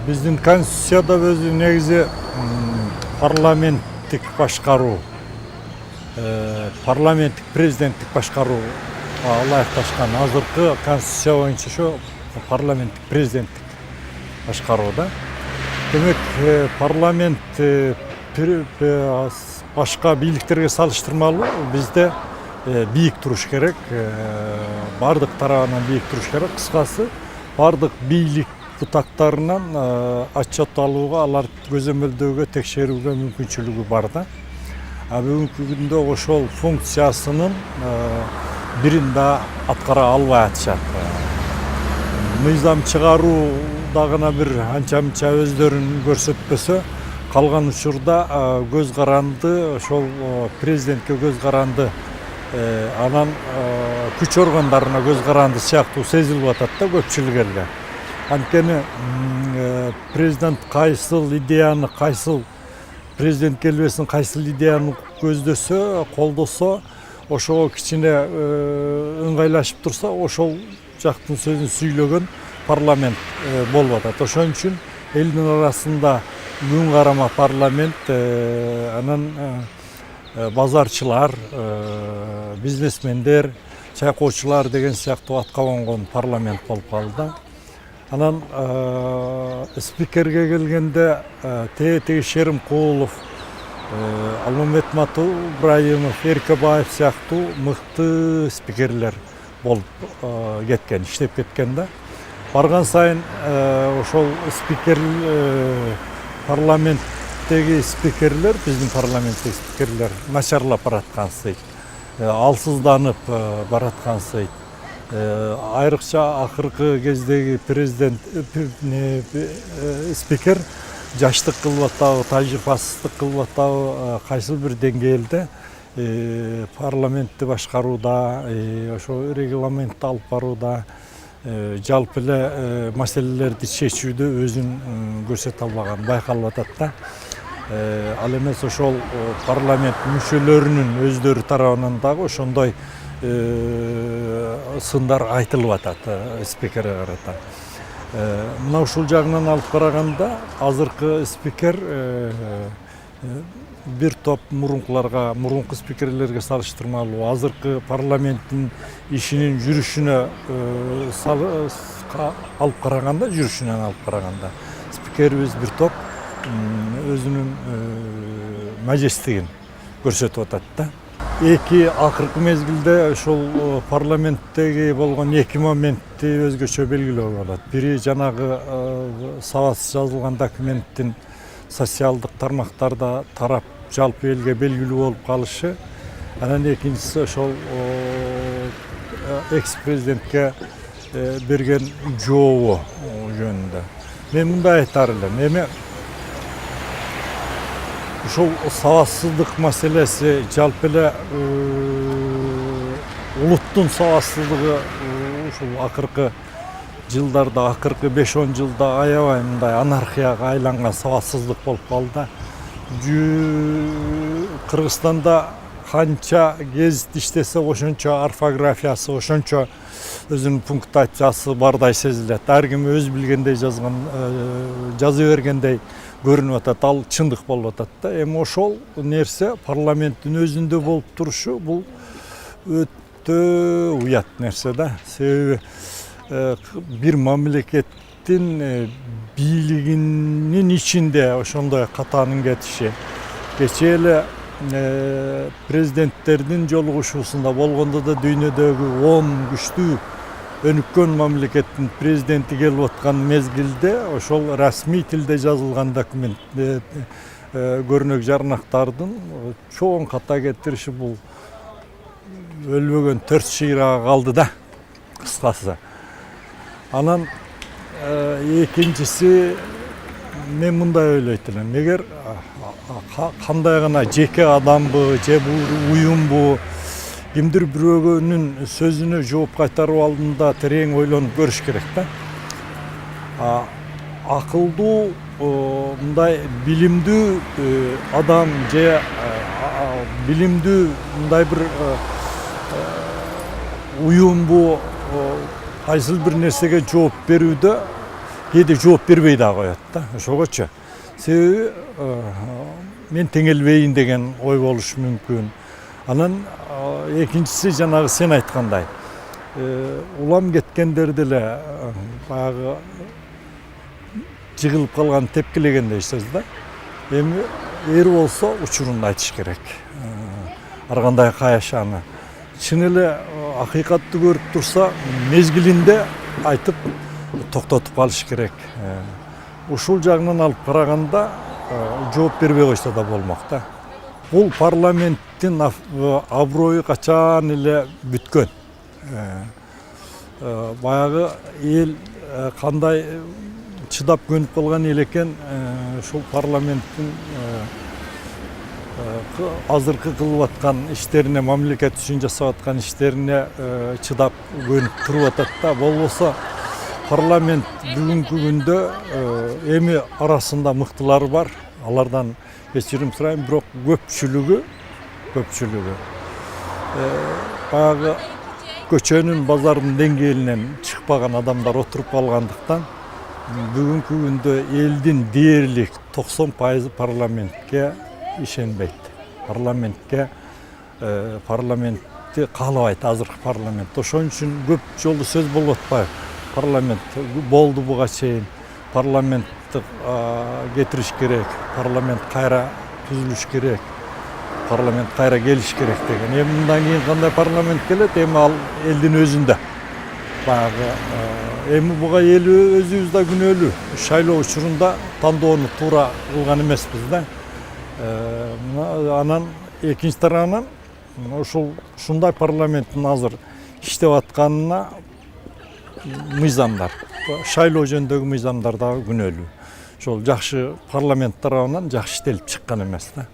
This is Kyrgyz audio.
Биздин конституцияда өзү негизи парламенттик башкаруу, парламенттик президенттик башкаруу ылайыкташкан. Азыркы конституция боюнча ошо парламенттик президенттик башкаруу да. Демек парламент башка бийликтерге салыштырмалуу бизде бийик туруш керек, бардык тарабынан бийик туруш керек. Кыскасы бардык бийлик бутактарынан отчет алууга, алар көзөмөлдөөгө, текшерүүгө мүмкүнчүлүгү бар да. Бүгүнкү күндө ошол функциясынын бирин да аткара албай атышат. Мыйзам чыгаруу дагы бир анча-мынча өздөрүн көрсөтпөсө, калган учурда көз каранды ошол президентке көз каранды, анан күч органдарына көз каранды сыяктуу сезилип атат да көпчүлүк элге. Анткени президент кайсыл идеяны, кайсыл президент келбесин кайсыл идеяны көздөсө, колдосо, ошого кичине ыңгайлашып турса, ошол жактын сөзүн сүйлөгөн парламент болуп атат. Ошон үчүн элдин арасында күн карама парламент, анан базарчылар, бизнесмендер, чайкоочулар деген сыяктуу атка конгон парламент болуп калды. Анан спикерге келгенде теги Шеримкулов, Алмамет Ибраимов, Эркебаев сыяктуу мыкты спикерлер болуп кеткен, иштеп кеткен да. Барган сайын ошол спикер, парламенттеги спикерлер, биздин парламенттеги спикерлер начарлап бараткансыйт, алсызданып бараткансыйт. Айрыкча акыркы кездеги президент спикер жаштык кылып атабы, тажрыйбасыздык кылып атабы, кайсыл бир деңгээлде парламентти башкарууда, ошо регламентти алып барууда, жалпы эле маселелерди чечүүдө өзүн көрсөтө албаган байкалып атат да. Ал эмес ошол парламент мүчөлөрүнүн өздөрү тарабынан дагы ошондой сындар айтылып атат спикерге карата. Мына ушул жагынан алып караганда азыркы спикер бир топ мурункуларга, мурунку спикерлерге салыштырмалуу азыркы парламенттин ишинин жүрүшүнө алып караганда, жүрүшүнөн алып караганда спикерибиз бир топ өзүнүн мажестигин көрсөтүп атат да. Эки акыркы мезгилде ошол парламенттеги болгон эки моментти өзгөчө белгилөө болот. Бири жанагы сабатсыз жазылган документтин социалдык тармактарда тарап жалпы элге белгилүү болуп калышы. Анан экинчиси ошол экс-президентке берген жообу жөнүндө. Мен мындай айтар элем, эми ушул сабатсыздык маселеси жалпы эле улуттун сабатсыздыгы ушул акыркы жылдарда, акыркы 5-10 жылда аябай мындай анархияга айланган сабатсыздык болуп калды. Кыргызстанда канча гезит иштесе ошончо орфографиясы, ошончо өзүнүн пунктуациясы бардай сезилет. Ар ким өз билгендей жазган, жаза бергендей көрүнүп атат, ал чындык болуп атат да. Эми ошол нерсе парламенттин өзүндө болуп турушу бул өтө уят нерсе да. Себеби бир мамлекеттин бийлигинин ичинде ошондой катанын кетиши. Кечээ эле президенттердин жолугушуусунда болгондо да дүйнөдөгү 10 күчтүү өнүккөн мамлекеттин президенти келип аткан мезгилде ошол расмий тилде жазылган документ, көрнөк жарнактардын чоң ката кетириши бул өлбөгөн 4 чыйрага калды да, кыскасы. Анан экинчиси, мен мындай ойлойт элем, эгер кандай гана жеке адамбы же бул уюмбу кимдир бирөөнүн сөзүнө жооп кайтаруу алдында терең ойлонуп көрүш керек да. Акылдуу, мындай билимдүү адам же билимдүү мындай бир уюмбу кайсыл бир нерсеге жооп берүүдө кээде жооп бербей да коет да, ошогочу. Себеби мен теңелбейин деген ой болушу мүмкүн. Анан экинчиси жанагы сен айткандай улам кеткендер деле баягы жыгылып калган тепкилегендей сөз да. Эми эр болсо учурун айтыш керек. Ар кандай каяшаны. Чын эле акыйкатты көрүп турса, мезгилинде айтып токтотуп калыш керек. Ушул жагынан алып караганда жооп бербей койсо да болмок да. Бул парламенттин аброю качан эле бүткөн. Баягы эл кандай чыдап көнүп калган эл экен, ушул парламенттин азыркы кылып аткан иштерине, мамлекет үчүн жасап аткан иштерине чыдап көнүп туруп атат да. Болбосо парламент бүгүнкү күндө эми арасында мыктылар бар, алардан кечирим сурайм, бирок көпчүлүгү баягы көчөнүн, базардын деңгээлинен чыкпаган адамдар отуруп калгандыктан бүгүнкү күндө элдин дээрлик 90% парламентке ишенбейт. Парламентти каалабайт азыркы парламент. Ошон үчүн көп жолу сөз болуп атпайбы? Парламент болду буга чейин. Парламентти кетириш керек. Парламент кайра түзүлүш керек. Парламент кайра келиш керек деген. Эми мындан кийин кандай парламент келет? Эми ал элдин өзүндө. Баягы эми буга эл өзүбүз да күнөөлүү. Шайлоо учурунда тандоону туура кылган эмеспиз да. Анан экинчи тарабынан ушундай парламенттин азыр иштеп атканына мыйзамдар, шайлоо жөнүндөгү мыйзамдар дагы күнөөлүү. Ошол жакшы парламент тарабынан жакшы иштелип чыккан эмес да.